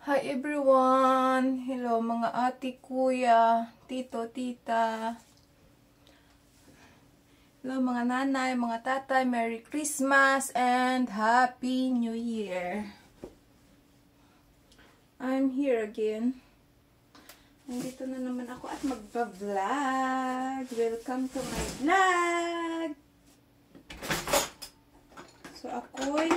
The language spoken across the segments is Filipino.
Hi everyone! Hello mga ate, kuya, tito, tita. Hello mga nanay, mga tatay. Merry Christmas and Happy New Year! I'm here again. Nandito na naman ako at magpa-vlog. Welcome to my vlog! So ako'y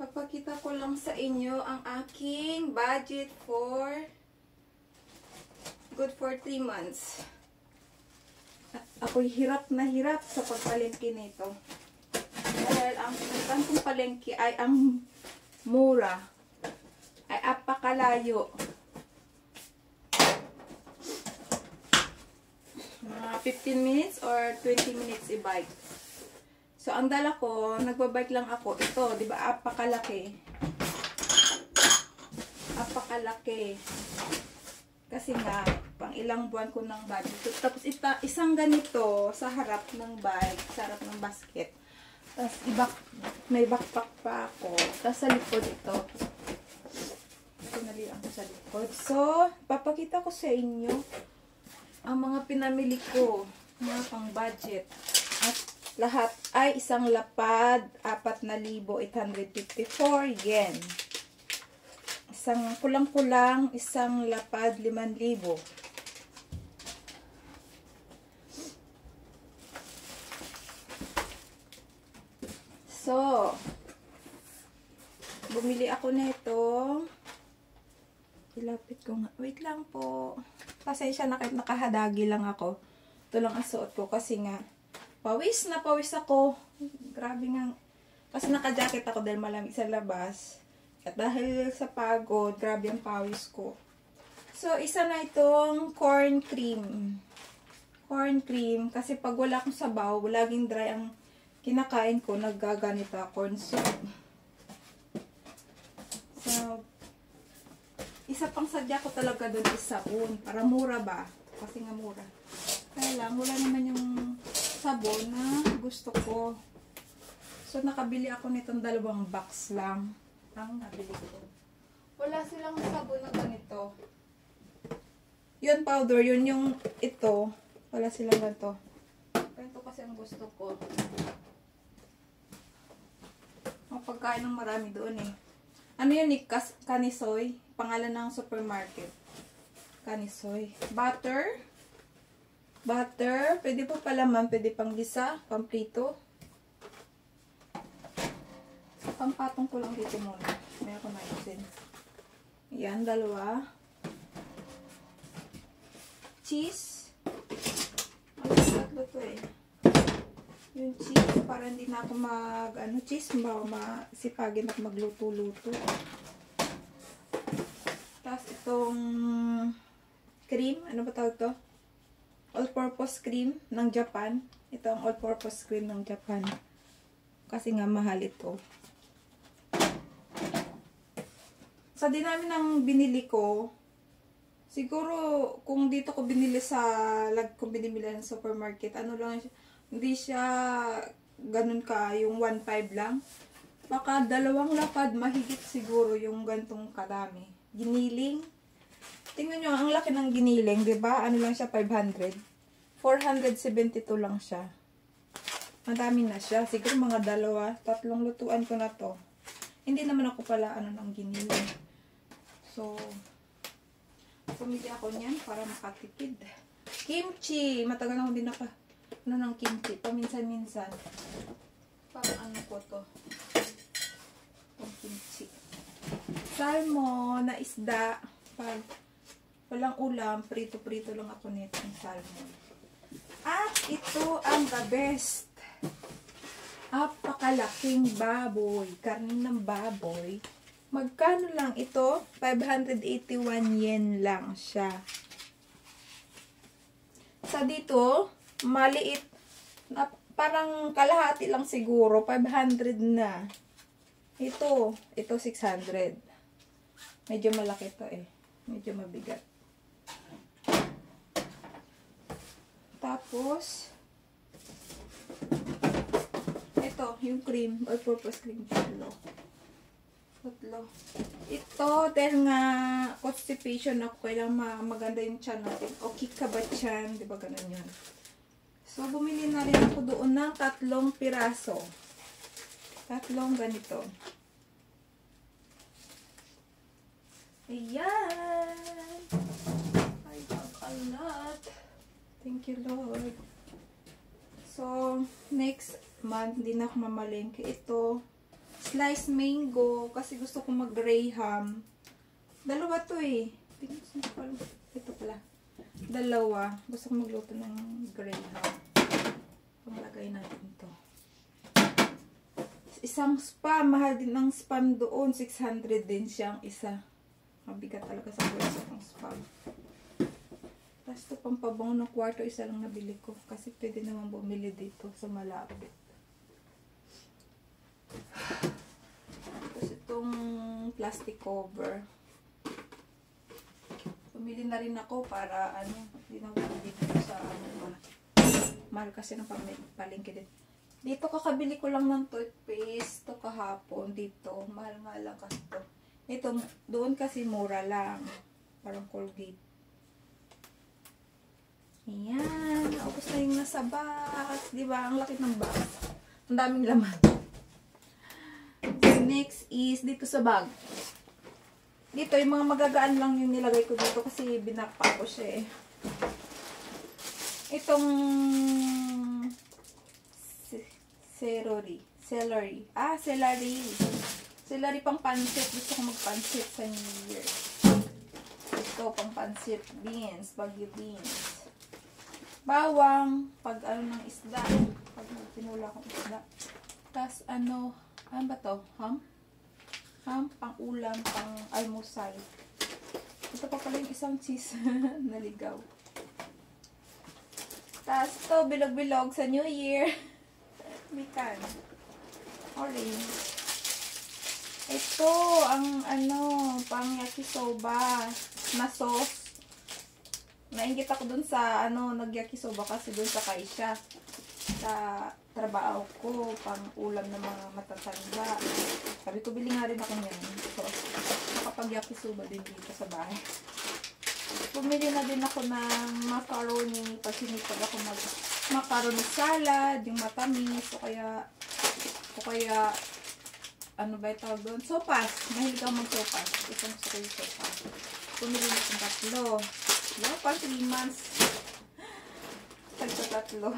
papakita ko lang sa inyo ang aking budget for good for 3 months. Ako'y hirap na hirap sa pagpalengke nito. Dahil ang kong palengke ay ang mura. Ay apakalayo. Mga 15 minutes or 20 minutes i-bike. So, ang dala ko, nagbabike lang ako. Ito, di ba, apakalaki. Apakalaki. Kasi nga, pang ilang buwan ko ng budget. Tapos, isang ganito sa harap ng bike, sa harap ng basket. Tapos, may backpack pa ako. Tapos, sa likod ito. Pinalian ko sa likod. So, papakita ko sa inyo ang mga pinamili ko. Mga pang budget. At lahat ay isang lapad, 4,854 yen. Isang kulang-kulang, isang lapad, 5,000. So, bumili ako nito. Ilapit ko nga. Wait lang po. Pasensya na kahit nakahadagi lang ako. Ito lang ang suot ko kasi nga pawis na pawis ako. Grabe nga. Kasi naka-jacket ako dahil malamig sa labas. At dahil sa pagod, grabe ang pawis ko. So, isa na itong corn cream. Corn cream. Kasi pag wala akong sabaw, laging dry ang kinakain ko. Naggaganito corn soup. So, isa pang sadya ko talaga doon is sabon. Para mura ba? Kasi nga mura. Kaya lang, wala naman yung sabon na gusto ko. So, nakabili ako nitong 2 box lang. Ang nabili ko. Wala silang sabon na ganito. Yun powder, yun yung ito. Wala silang ganito. Ganito kasi ang gusto ko. Ang pagkain ng marami doon eh. Ano yun ni Kanisoy? Pangalan ng supermarket. Kanisoy. Butter. Butter. Pwede po palaman. Pwede pang gisa. Pamprito. Pampatong ko lang dito muna. May ako maisin. Ayan, 2. Cheese. Tatlo to eh. Yung cheese. Para hindi na ako cheese. Masipagin ako magluto-luto. Tapos itong cream. Ano ba tawag to? All-purpose cream ng Japan. Ito ang all-purpose cream ng Japan. Kasi nga mahal ito. Sa dinami ng binili ko, siguro kung dito ko binili kung binili ng supermarket, ano lang, hindi siya ganun ka, yung 1.5 lang. Baka 2 lapad, mahigit siguro yung gantong kadami. Giniling. Tingnan nyo, ang laki ng giniling, diba? Ano lang siya, 500. 472 lang siya. Madami na siya. Siguro mga 2, 3 lutuan ko na to. Hindi naman ako pala ng giniling. So, pumili ako niyan para makatipid. Kimchi! Matagal na ako din ng kimchi. Paminsan-minsan. Parang ano ko to. Itong kimchi. Salmon na isda. Pag walang ulam, prito-prito lang ako nito ng salmon. At ito ang the best. Apakalaking baboy. Karne ng baboy. Magkano lang ito? 581 yen lang siya. Sa dito, maliit. Parang kalahati lang siguro. 500 na. Ito 600. Medyo malaki to eh. Medyo mabigat. Tapos, ito, yung cream, all-purpose cream. Tatlo. Ito, dahil nga constipation ako, kailangan maganda yung tiyan natin. Okay ka ba tiyan? Diba ganun yun? So, bumili na rin ako doon ng 3 piraso. 3 ganito. Ayan! I have a lot. Thank you, Lord. So, next month, hindi na ako mamalengke. Ito, sliced mango, kasi gusto ko mag-graham. Dalawa to eh. Ito pala. Dalawa. Gusto ko magluto ng graham. Pamalagay natin to. Isang spam. Mahal din ang spam doon. 600 din siyang isa. Mabigat talaga sa bulsa ng spam. Tapos ito pampabango ng kwarto. Isa lang nabili ko. Kasi pwede naman bumili dito sa malapit. Tapos itong plastic cover. Pumili na rin ako para hindi na ako dito sa mahal kasi ng palengke din. Dito kakabili ko lang ng toothpaste. Ito kahapon dito. Mahal nga lang kasi ito. Ito doon kasi mura lang. Parang Colgate. Ayan. Naubos na yung nasa box. Diba? Ang laki ng box. Ang daming laman. Next is dito sa bag. Dito, yung mga magagaan lang yung nilagay ko dito kasi binakpa ko siya eh. Itong celery. Celery pang pansit. Gusto ko magpansit sa New Year. Ito, pang pansit. Beans. Bagyo beans. Bawang. Pag ng isda. Pag pinula akong isda. Tapos ano ba to? Ham, pang ulam, pang almusal. Ito pa pala yung isang cheese naligaw. Tapos ito, bilog-bilog sa New Year. Bikan. Orange. Ito, ang pang yakisoba na sauce. Nainggit ako dun sa, nag-yakisoba kasi dun sa Kaisha. Sa trabaho ko, pang ulam ng mga matatanda. Sabi ko, bili nga rin ako niyan. So, nakapag-yakisoba din dito sa bahay. Bumili na din ako ng macaroni. Pasinipag ako macaroni salad, yung matamis. O kaya, ano ba yung tawag doon? Sopas. Mahilig ako mag-sopas. Itong gusto ko yung sopas. Bumili na akong 3. Wala pa, 3 months. Tagsa 3.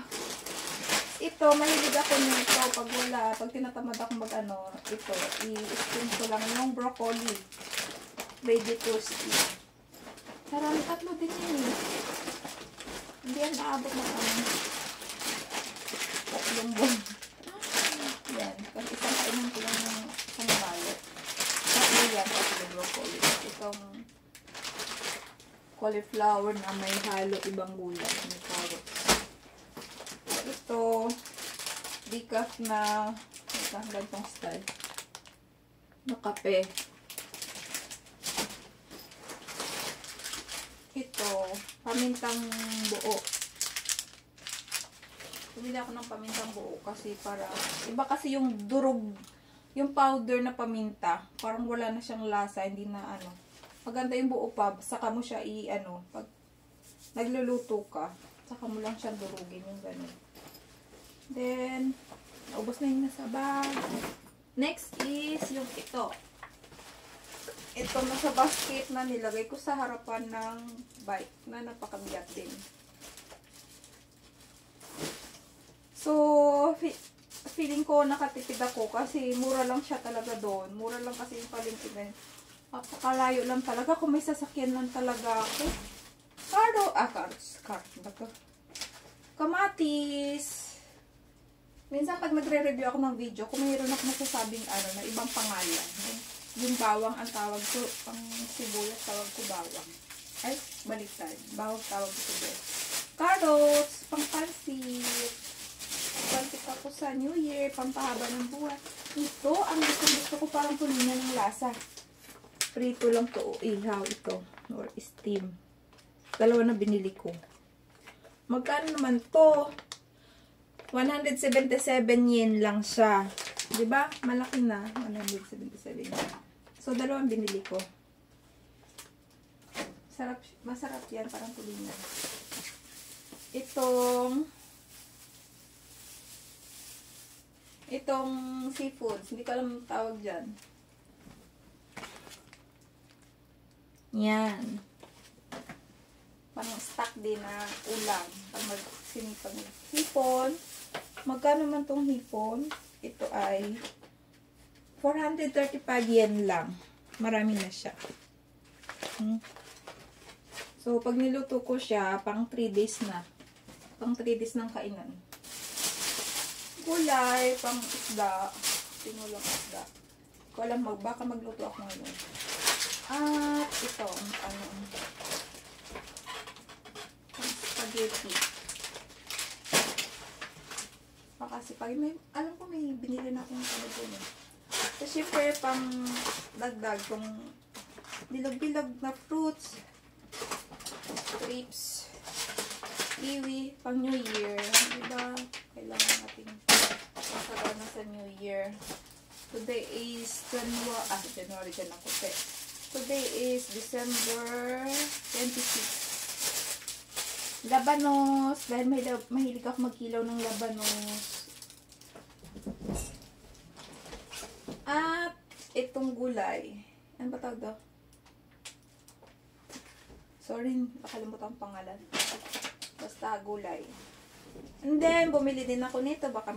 Ito, mahilig ako nito. Pag tinatamad ako ito, i-steam ko lang yung broccoli. Ready to steam. Sarami 3 din yun eh. Hindi yan naabot ng 3 buwan. Yan. Kasi isang kainan ko lang ng pangbalo. 3 yan, 3 broccoli. Itong cauliflower na may halo ibang gulay. May carrots. Ito, decaf na gantong style na kape. Ito, pamintang buo. Bumili ako ng pamintang buo kasi para, iba kasi yung durog, yung powder na paminta, parang wala na siyang lasa, hindi na maganda yung buo pa, saka mo siya pag nagluluto ka, saka mo lang siyang durugin yung ganun. Then, naubos na yung nasa bag. Next is yung ito. Ito nasa basket na nilagay ko sa harapan ng bike na napakabigat din. So, feeling ko nakatipid ako kasi mura lang siya talaga doon. Mura lang kasi yung palengke. Napakalayo lang talaga. Kung may sasakyan lang talaga ako. Kamatis. Minsan pag nagre-review ako ng video, kung mayroon ako nasasabing na ibang pangalan. Yung bawang ang tawag ko, ang sibuyas tawag ko bawang. Ay, baliktad. Bawang tawag ko sibuyas. Carrots, pang pansit. Pansit ako sa New Year, pampahaba ng buwan. Ito, ang gusto ko parang tulingan ng lasa. Prito lang to, ihaw ito. Or steam. 2 na binili ko. Magkano naman to? 177 yen lang siya. Diba? Malaki na. 177 yen. So, dalawang binili ko. Masarap yan, parang tulingan. Itong seafoods, hindi ko alam ang tawag dyan. Yan. Parang stock din na ulam. Pag sinipag hipon. Magkano man tong hipon? Ito ay 435 yen lang. Marami na siya. So, pag niluto ko siya, pang 3 days na. Pang 3 days ng kainan. Gulay, pang isda. Tinulang isda. Ko alam, baka magluto ako ngayon. At ito, pang spaghetti. Kasi pag alam ko may binili na akong dun eh. So, syempre, pang dagdag kung bilog-bilog na fruits, grapes, kiwi, pang New Year. Diba? Kailangan natin masarap sa New Year. Today is January dyan ako. Today is December 26. Labanos. Dahil mahilig ako magkilaw ng labanos. At itong gulay. Ano ba tawag daw? Sorry, nakalimutan ang pangalan. Basta gulay. And then, bumili din ako nito. Baka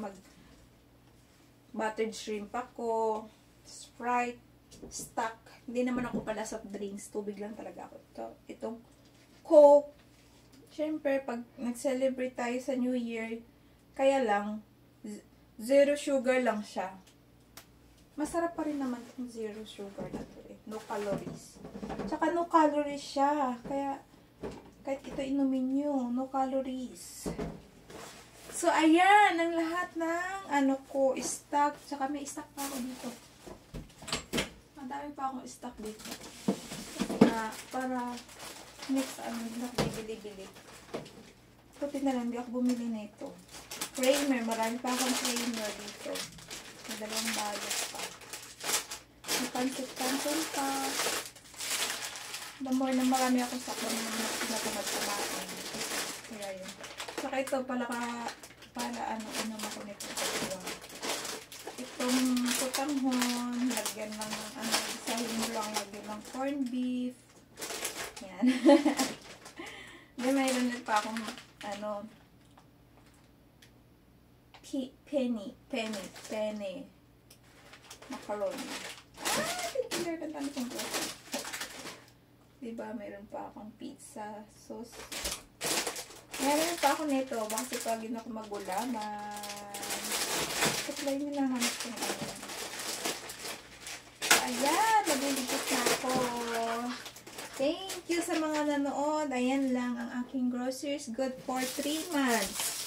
buttered shrimp ako. Sprite. Stock. Hindi naman ako pala soft drinks. Tubig lang talaga ako. Itong Coke. Siyempre, pag nag-celebrate tayo sa New Year, kaya lang, zero sugar lang siya. Masarap pa rin naman itong zero sugar na ito eh. No calories. Tsaka no calories siya. Kaya, kahit ito inumin nyo, no calories. So, ayan, ang lahat ng stock. Tsaka may stock pa ako dito. Madami pa akong stock dito. Para next, bibili-bili. Puti na lang, hindi ako bumili na ito. Creamer, marami pa akong creamer dito. May dalawang balot pa. May pancit-pancit pa. The more na marami akong stock, na kumain. Kaya yun. Saka ito, para ako nito. Itong putanghon, lagyan lang ng isahin mo lang, lagyan ng corned beef. Yan. Then, mayroon din pa akong, penny. Macaroni. Thank you, dami kong ito. Diba, mayroon pa akong pizza sauce. Meron pa ako nito, baka pag yun ako magulaman. Supply nyo na hanap kong Ayan, nagliligtas na ako. Thank you sa mga nanood. Ayan lang ang aking groceries. Good for 3 months.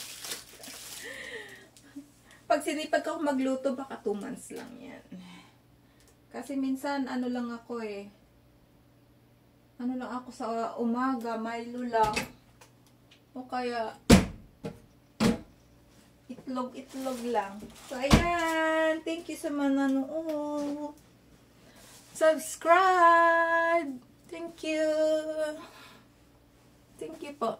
Pag sinipag ako magluto, baka 2 months lang yan. Kasi minsan, lang ako eh. Lang ako sa umaga, Milo lang. O kaya, itlog lang. So, ayan. Thank you sa mga nanood. Subscribe! Thank you. Thank you po.